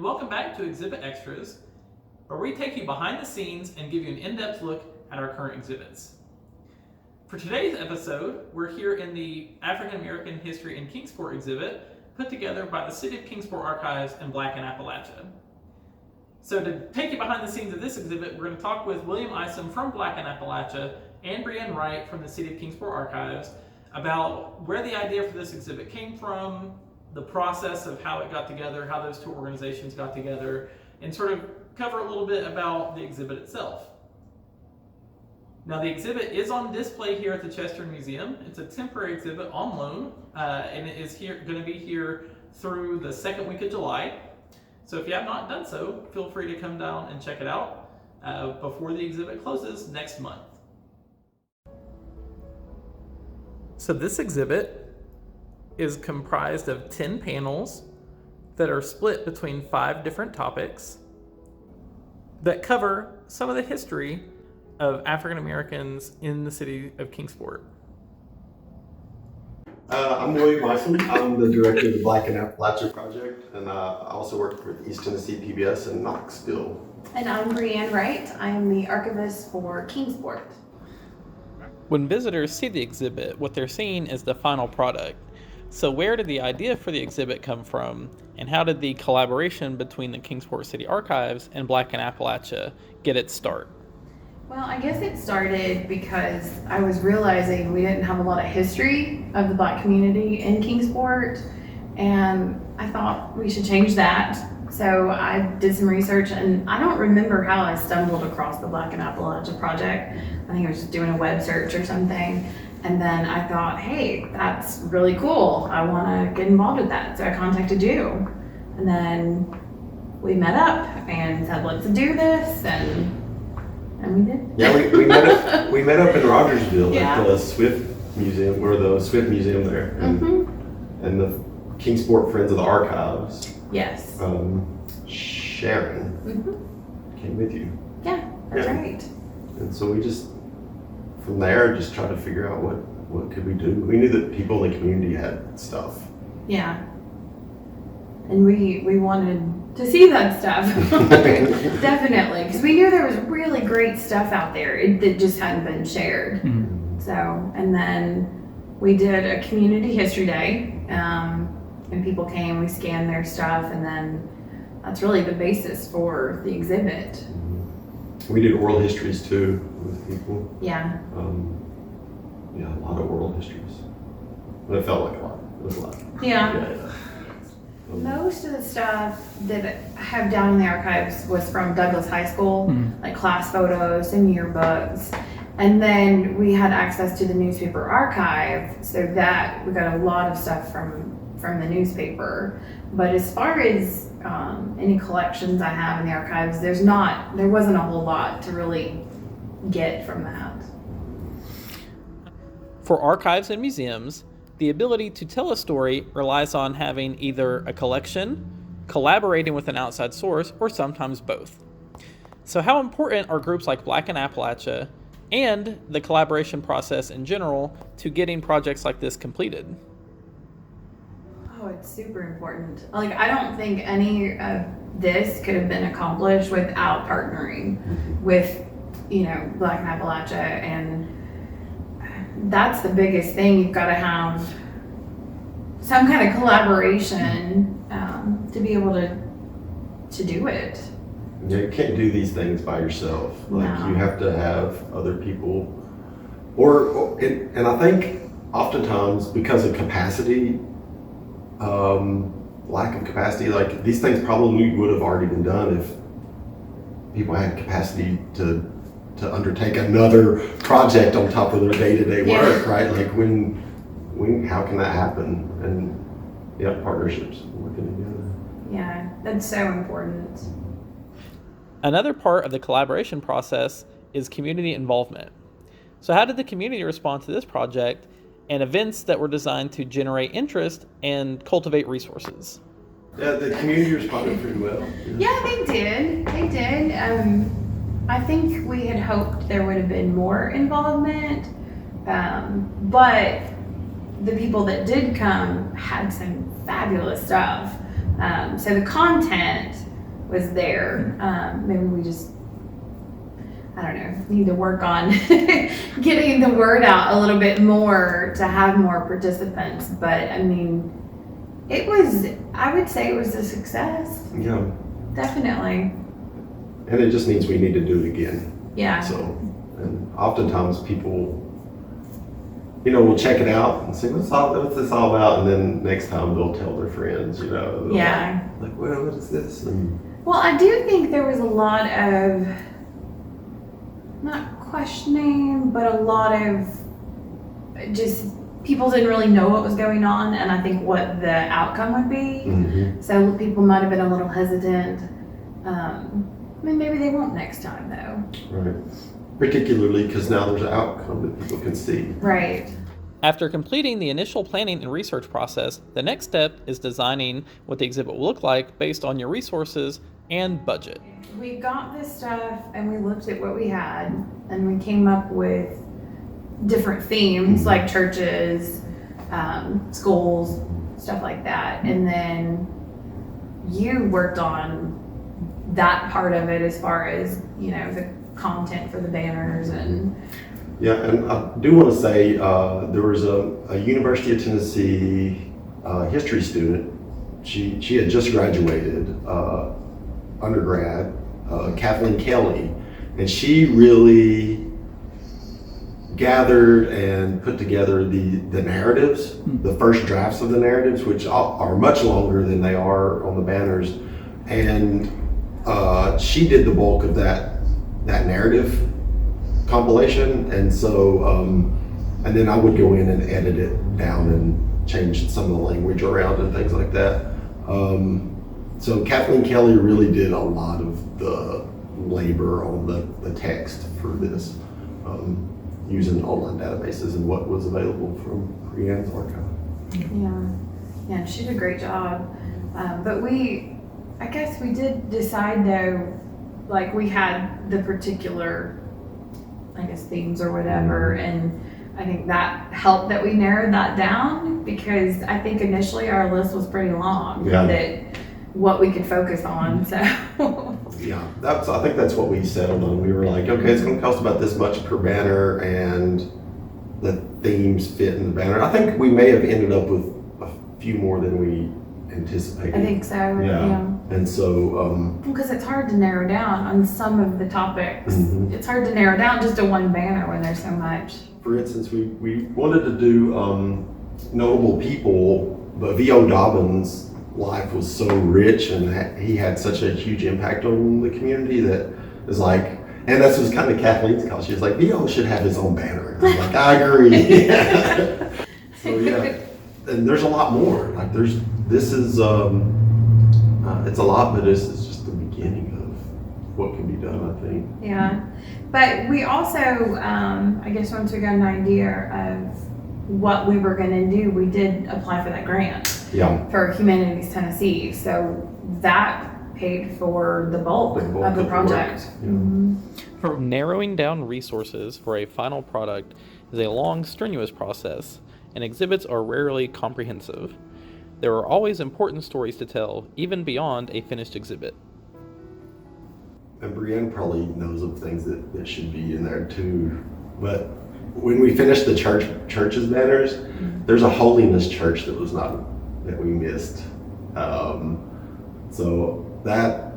and welcome back to Exhibit Extras, where we take you behind the scenes and give you an in-depth look at our current exhibits. For today's episode, we're here in the African American History in Kingsport exhibit, put together by the City of Kingsport Archives and Black in Appalachia. So to take you behind the scenes of this exhibit, we're going to talk with William Isom from Black in Appalachia and Brianne Wright from the City of Kingsport Archives about where the idea for this exhibit came from, the process of how it got together, how those two organizations got together, and sort of cover a little bit about the exhibit itself. Now, the exhibit is on display here at the Chester Museum. It's a temporary exhibit on loan, and it is going to be here through the second week of July. So if you have not done so, feel free to come down and check it out before the exhibit closes next month. So this exhibit is comprised of 10 panels that are split between 5 different topics that cover some of the history of African Americans in the city of Kingsport. I'm William Isom. I'm the director of the Black in Appalachia project, and I also work for East Tennessee PBS in Knoxville. And I'm Brianne Wright. I am the archivist for Kingsport. When visitors see the exhibit, what they're seeing is the final product. So where did the idea for the exhibit come from, and how did the collaboration between the Kingsport City Archives and Black in Appalachia get its start? Well, I guess it started because I was realizing we didn't have a lot of history of the Black community in Kingsport, and I thought we should change that. So I did some research, and I don't remember how I stumbled across the Black in Appalachia project. I think I was just doing a web search or something. And then I thought, hey, that's really cool. I want to get involved with that. So I contacted you. And then we met up and said, let's do this. And we did. Yeah, we met up in Rogersville Yeah. at the Swift Museum, or the Swift Museum there, and the Kingsport Friends of the Archives. Yes. Sharon came with you. Yeah, that's right. And so we just, from there, just tried to figure out what could we do. We knew that people in the community had stuff. Yeah. And we wanted to see that stuff. Definitely. Because we knew there was really great stuff out there that just hadn't been shared. So, and then we did a community history day. And people came, we scanned their stuff, and then that's really the basis for the exhibit. We did oral histories too with people. Yeah. Yeah, a lot of oral histories. And it felt like a lot. It was a lot. Yeah. Most of the stuff that I have down in the archives was from Douglas High School, like class photos and yearbooks. And then we had access to the newspaper archive, so that we got a lot of stuff from the newspaper. But as far as any collections I have in the archives, there wasn't a whole lot to really get from that. For archives and museums, the ability to tell a story relies on having either a collection, collaborating with an outside source, or sometimes both. So how important are groups like Black in Appalachia and the collaboration process in general to getting projects like this completed? Oh, it's super important. Like, I don't think any of this could have been accomplished without partnering with, Black in Appalachia, and that's the biggest thing. You've got to have some kind of collaboration to be able to do it. Yeah, you can't do these things by yourself. Like, No. you have to have other people, and I think oftentimes because of capacity, lack of capacity, like these things probably would have already been done if people had capacity to undertake another project on top of their day-to-day work, right? Like how can that happen? And partnerships, working together. Yeah, that's so important. Another part of the collaboration process is community involvement. So how did the community respond to this project and events that were designed to generate interest and cultivate resources? Yeah, the community responded pretty well. Yeah, they did. I think we had hoped there would have been more involvement, but the people that did come had some fabulous stuff. So the content was there. Maybe we just, I don't know, need to work on getting the word out a little bit more to have more participants. But I mean, I would say it was a success. Yeah. Definitely. And it just means we need to do it again. Yeah. So, and oftentimes people, will check it out and say, what's this all about? And then next time they'll tell their friends, they'll Yeah. like, well, what is this? And Well, I do think there was a lot of, not questioning, but a lot of just people didn't really know what was going on, and I think what the outcome would be. mm-hmm. So people might have been a little hesitant. Maybe they won't next time though. Right. Particularly because now there's an outcome that people can see. Right. After completing the initial planning and research process, the next step is designing what the exhibit will look like based on your resources and budget. We got this stuff and we looked at what we had and we came up with different themes like churches, schools, stuff like that. And then you worked on that part of it as far as, the content for the banners and... Yeah, and I do want to say there was a University of Tennessee history student. She had just graduated undergrad, Kathleen Kelly, and she really gathered and put together the narratives, the first drafts of the narratives, which are much longer than they are on the banners, and she did the bulk of that narrative compilation, and so and then I would go in and edit it down and change some of the language around and things like that. So Kathleen Kelly really did a lot of the labor on the text for this, using online databases and what was available from Brianne's archive. Yeah, she did a great job. But I guess we did decide though, like we had the particular, themes or whatever, and I think that helped that we narrowed that down, because I think initially our list was pretty long, that what we could focus on, so. Yeah, I think that's what we settled on. We were like, okay, it's gonna cost about this much per banner, and the themes fit in the banner. I think we may have ended up with a few more than we anticipated. I think so, yeah. And so, because it's hard to narrow down on some of the topics. Mhm. It's hard to narrow down just to one banner when there's so much. for instance, we wanted to do notable people, but V.O. Dobbins' life was so rich and he had such a huge impact on the community that is like, and this was kind of Kathleen's call. She was like, V.O. should have his own banner. And I was like, I agree. So yeah, and there's a lot more. Like this is, it's a lot, but this is just the beginning of what can be done, I think. Yeah, but we also, I guess once we got an idea of what we were going to do, we did apply for that grant. Yeah. For Humanities Tennessee. So that paid for the bulk of the project. Yeah. From narrowing down resources for a final product is a long, strenuous process, and exhibits are rarely comprehensive. There are always important stories to tell, even beyond a finished exhibit. And Brianne probably knows of things that should be in there too. But when we finished the church's banners, there's a holiness church that we missed. So that,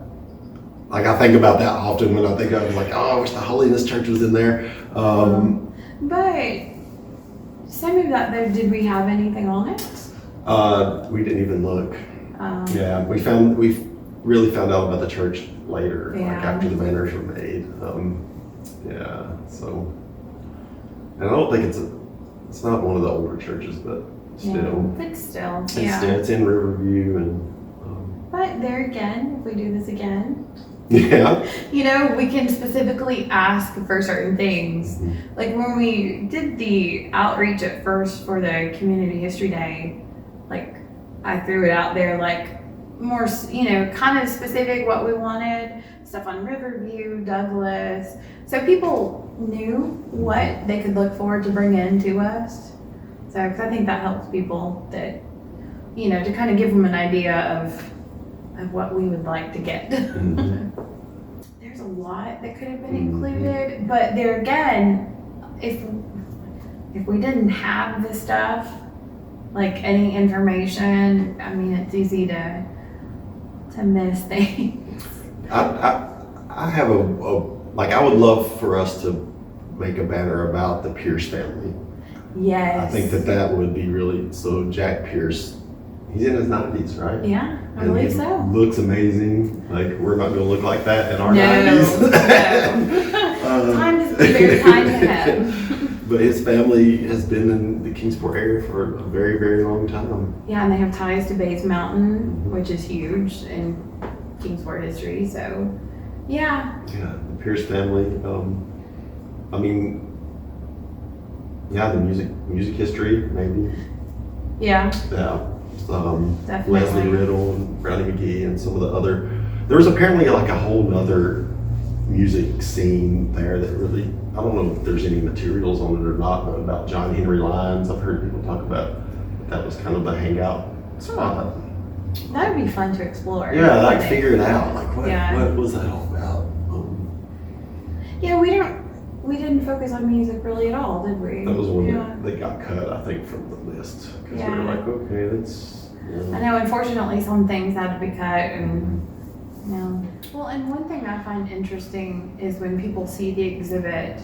like, I think about that often when I think of like, oh, I wish the holiness church was in there. But some of that though, did we have anything on it? We didn't even look. Yeah, we really found out about the church later, like after the banners were made. Yeah, so, and I don't think it's not one of the older churches, but still. Yeah, but still, It's in Riverview and. But there again, if we do this again, Yeah. we can specifically ask for certain things. Mm-hmm. Like when we did the outreach at first for the Community History Day, like I threw it out there, like more, kind of specific what we wanted, stuff on Riverview, Douglas. So people knew what they could look forward to bring in to us. So, cause I think that helps people that, to kind of give them an idea of of what we would like to get. There's a lot that could have been included, but there again, if we didn't have this stuff, like any information, I mean, it's easy to miss things. I have I would love for us to make a banner about the Pierce family. Yes. I think that would be really, so Jack Pierce, he's in his 90s, right? Yeah, I believe so. Looks amazing. Like, we're not gonna look like that in our No, 90s. no. Time is very kind to him. But his family has been in the Kingsport area for a very, very long time. Yeah, and they have ties to Bates Mountain, which is huge in Kingsport history, so yeah. Yeah, the Pierce family. I mean, yeah, the music history, maybe. Yeah. Yeah. Definitely. Leslie Riddle and Brownie McGee and some of the other. There was apparently like a whole nother music scene there that really, I don't know if there's any materials on it or not, but about John Henry Lyons. I've heard people talk about that was kind of the hangout spot. That would be fun to explore. Yeah, like figure it out. Like what was that all about? Yeah, we didn't focus on music really at all, did we? That was one that got cut, I think, from the list. Because we were like, okay, that's... Yeah. I know, unfortunately, some things had to be cut and, you know. Well, and one thing I find interesting is when people see the exhibit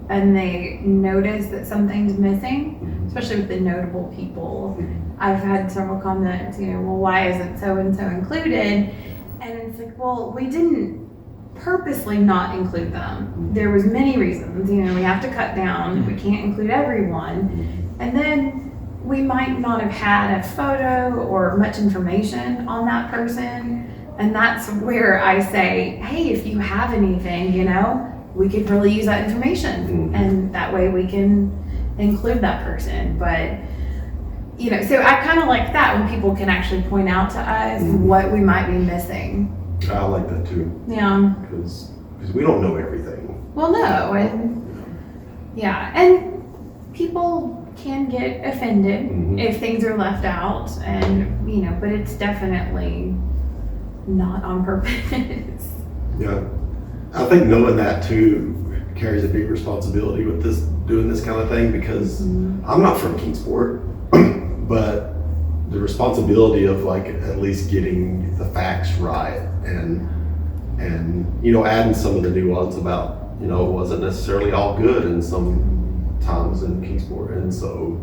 and they notice that something's missing, especially with the notable people. I've had several comments, you know, well, why isn't so-and-so included? And it's like, well, we didn't purposely not include them. There was many reasons, you know, we have to cut down, we can't include everyone. And then we might not have had a photo or much information on that person. And that's where I say, hey, if you have anything, you know, we could really use that information. And that way we can include that person. But, you know, so I kind of like that when people can actually point out to us what we might be missing. I like that too. Yeah. Because we don't know everything. Well, no, and yeah, and people can get offended if things are left out, and you know, but it's definitely not on purpose. Yeah, I think knowing that too carries a big responsibility with doing this kind of thing, because I'm not from Kingsport, but the responsibility of like at least getting the facts right and you know, adding some of the nuance about, you know, it wasn't necessarily all good in some times in Kingsport. And so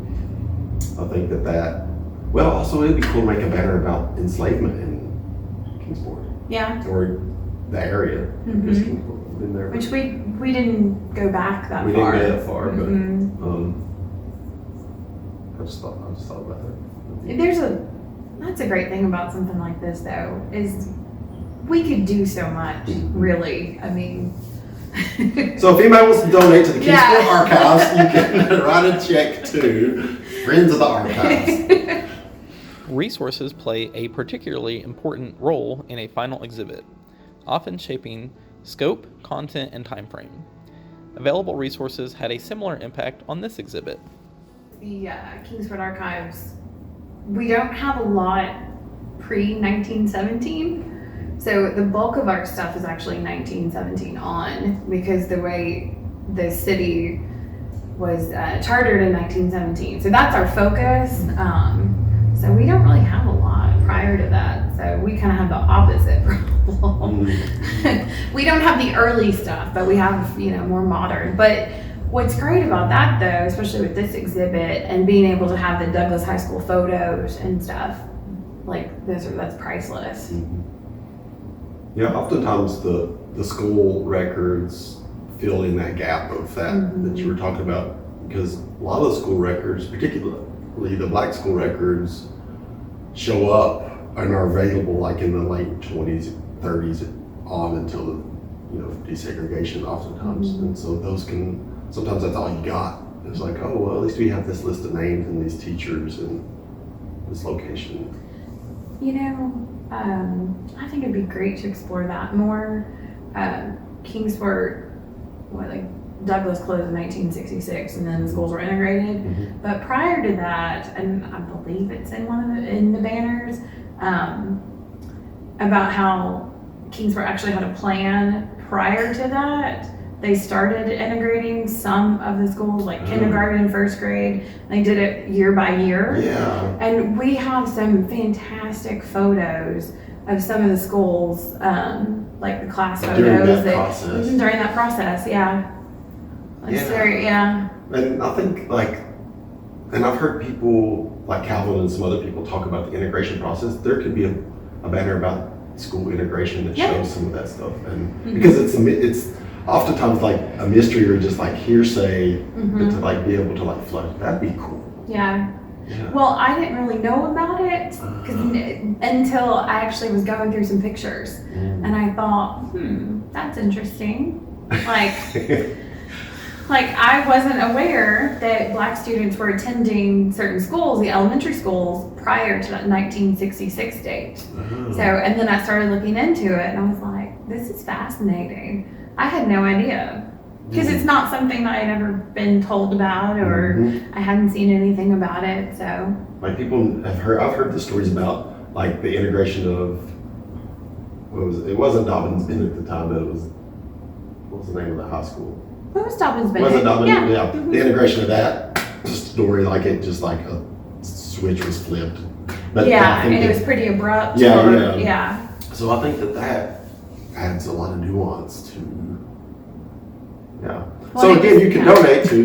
I think that well, also it'd be cool to make a banner about enslavement in Kingsport. Yeah. Or the area. Because Kingsport has been there. Which we didn't go back that far. We didn't go that far, but I just thought about that. That's a great thing about something like this though, is we could do so much, really. I mean. So if anybody wants to donate to the Kingsport Archives, you can write a check to Friends of the Archives. Resources play a particularly important role in a final exhibit, often shaping scope, content, and time frame. Available resources had a similar impact on this exhibit. The Kingsport Archives, we don't have a lot pre-1917. So the bulk of our stuff is actually 1917 on, because the way the city was chartered in 1917. So that's our focus. So we don't really have a lot prior to that. So we kind of have the opposite problem. We don't have the early stuff, but we have, you know, more modern. But what's great about that though, especially with this exhibit and being able to have the Douglas High School photos and stuff, like that's priceless. Yeah, oftentimes the school records fill in that gap of that you were talking about, because a lot of the school records, particularly the black school records, show up and are available like in the late 20s, 30s on until the, you know, desegregation oftentimes. And so those sometimes that's all you got. It's like, oh, well, at least we have this list of names and these teachers and this location. You know, I think it'd be great to explore that more. Kingsport, Douglas closed in 1966, and then the schools were integrated. But prior to that, and I believe it's in in the banners, about how Kingsport actually had a plan prior to that. They started integrating some of the schools, like kindergarten and first grade. They did it year by year. Yeah. And we have some fantastic photos of some of the schools, like the class photos. During that process, yeah. It's very, yeah. And I think and I've heard people like Calvin and some other people talk about the integration process. There could be a banner about school integration that shows some of that stuff. And because it's oftentimes like a mystery or just like hearsay, but to like be able to like flood, that'd be cool. Yeah. Well, I didn't really know about it until I actually was going through some pictures, and I thought, that's interesting. Like I wasn't aware that Black students were attending certain schools, the elementary schools, prior to that 1966 date. So, and then I started looking into it, and I was like, this is fascinating. I had no idea. Because it's not something that I'd ever been told about, or I hadn't seen anything about it, so. Like people I've heard the stories about like the integration of, it wasn't Dobbins Bennett at the time, but what was the name of the high school? What was Dobbins Bennett? Was it Dobbins? Yeah. The integration of that story, like it just like a switch was flipped. But and it was pretty abrupt. Yeah. So I think that adds a lot of nuance to. Yeah. Well, so again, you can donate to.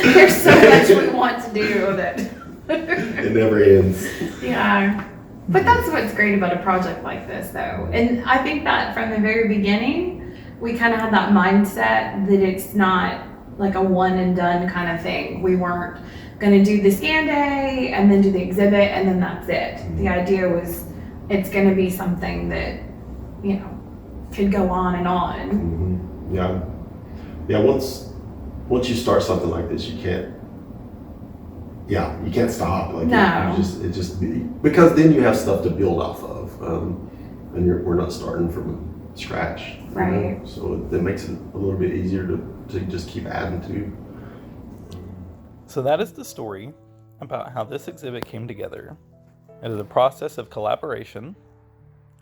There's so much we want to do that it never ends. Yeah. But that's what's great about a project like this, though. And I think that from the very beginning, we kind of had that mindset that it's not like a one and done kind of thing. We weren't going to do the scan day and then do the exhibit and then that's it. The idea was it's going to be something that, could go on and on. Yeah. Once you start something like this, you can't stop. Like no. Because then you have stuff to build off of, and we're not starting from scratch. Right. So it makes it a little bit easier to just keep adding to. So that is the story about how this exhibit came together. It is a process of collaboration,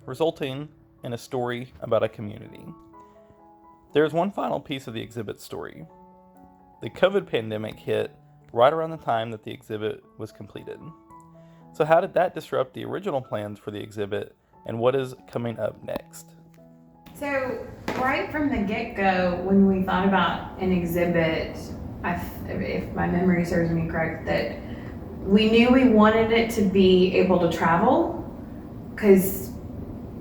resulting in a story about a community. There is one final piece of the exhibit story. The COVID pandemic hit right around the time that the exhibit was completed. So how did that disrupt the original plans for the exhibit, and what is coming up next? So right from the get-go, when we thought about an exhibit, if my memory serves me correct, that we knew we wanted it to be able to travel, because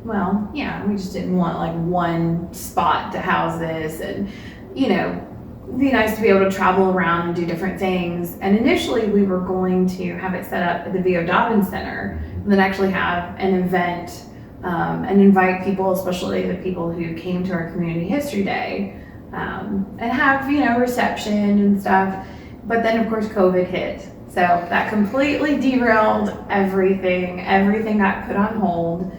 we just didn't want like one spot to house this, and it'd be nice to be able to travel around and do different things. And initially we were going to have it set up at the V.O. Dobbins Center and then actually have an event and invite people, especially the people who came to our Community History Day, and have, reception and stuff. But then of course COVID hit. So that completely derailed everything. Everything got put on hold.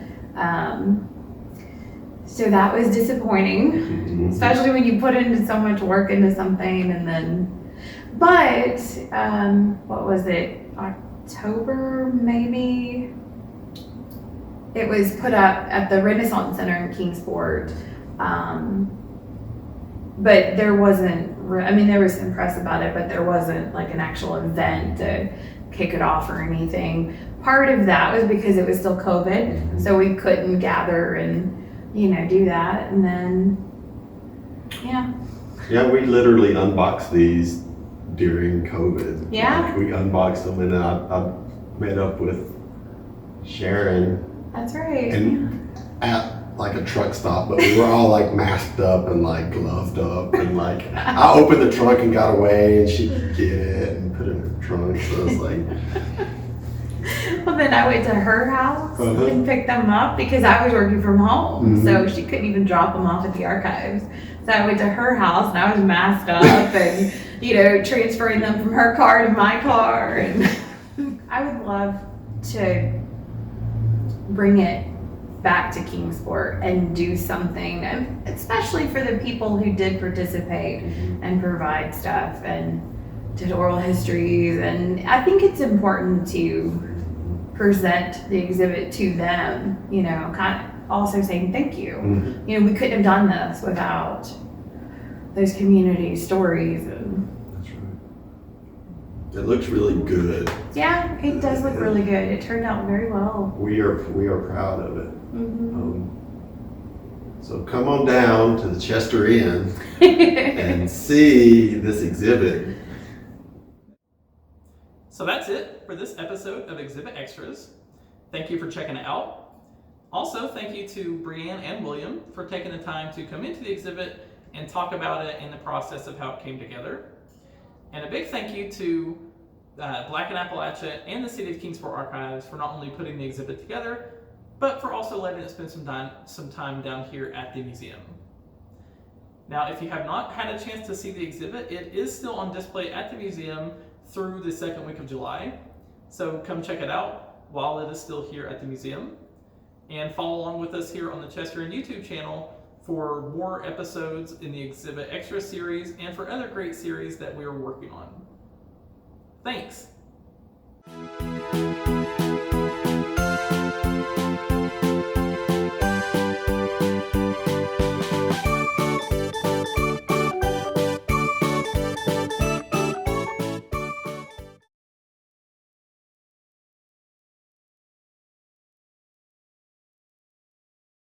So that was disappointing, especially when you put into so much work into something but what was it, October maybe? It was put up at the Renaissance Center in Kingsport, but there wasn't, there was some press about it, but there wasn't like an actual event to kick it off or anything. Part of that was because it was still COVID, so we couldn't gather and do that. And then we literally unboxed these during COVID. Yeah, we unboxed them, and I met up with Sharon. That's right. And at like a truck stop, but we were all like masked up and like gloved up, and like I opened the trunk and got away, and she could get it and put it in her trunk. So I was like. Well, then I went to her house and picked them up because I was working from home, so she couldn't even drop them off at the archives. So I went to her house and I was masked up and, transferring them from her car to my car. And I would love to bring it back to Kingsport and do something, especially for the people who did participate and provide stuff and did oral histories. And I think it's important to present the exhibit to them, kind of also saying thank you. Mhm. We couldn't have done this without those community stories. And That's right. It looks really good. yeah, it does look really good. It turned out very well. We are proud of it. Mhm. So come on down to the Chester Inn and see this exhibit. So that's it for this episode of Exhibit Extras. Thank you for checking it out. Also, thank you to Brianne and William for taking the time to come into the exhibit and talk about it and the process of how it came together. And a big thank you to Black in Appalachia and the City of Kingsport Archives for not only putting the exhibit together, but for also letting it spend some time down here at the museum. Now, if you have not had a chance to see the exhibit, it is still on display at the museum through the second week of July. So come check it out while it is still here at the museum. And follow along with us here on the Chester Inn YouTube channel for more episodes in the Exhibit Extra series and for other great series that we are working on. Thanks!